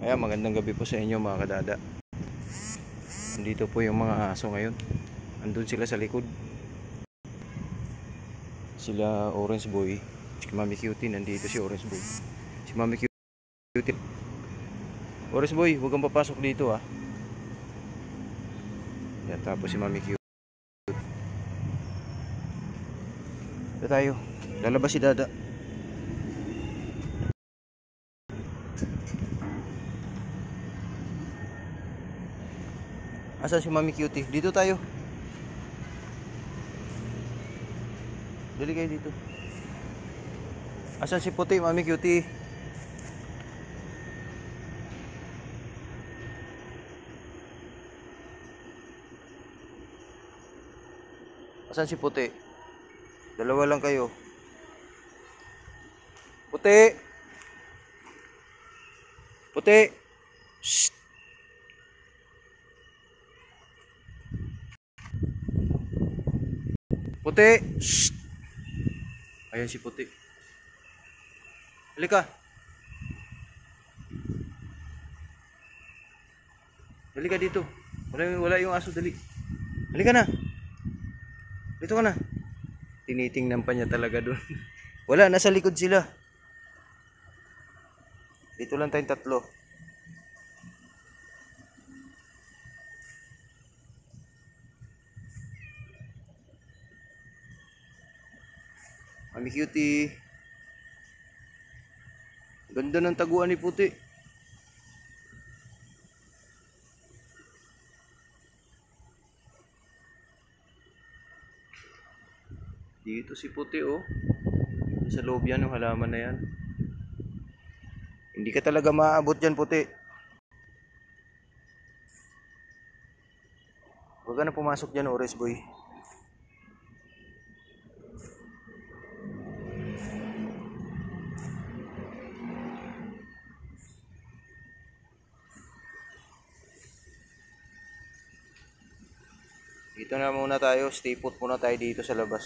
Kaya magandang gabi po sa inyo mga kadada. Nandito po yung mga aso ngayon. Andun sila sa likod. Sila Orange Boy, si Mami Cutie. Nandito si Orange Boy. Si Mami Cutie. Orange Boy, huwag kang papasok dito ah. Yan, tapos si Mami Cutie. Ito tayo. Lalabas si Dada. Asan si Mami Cutie? Dito tayo. Dali kayo dito. Asan si Puti, Mami Cutie? Asan si Puti? Dalawa lang kayo. Puti! Puti! Shh! Puti! Shh! Ayan si Puti. Halika. Halika dito. Wala yung aso, dali. Halika na. Dito ka na. Tinitingnan pa niya talaga doon. Wala, nasa likod sila. Dito lang tayong tatlo. Mami Cutie. Ganda ng taguan ni Puti. Dito si Puti oh. Sa loob yan yung halaman na yan. Hindi ka talaga maaabot dyan, Puti. Huwag ka na pumasok dyan, Orange Boy. Dito na muna tayo. Stay put muna tayo dito sa labas.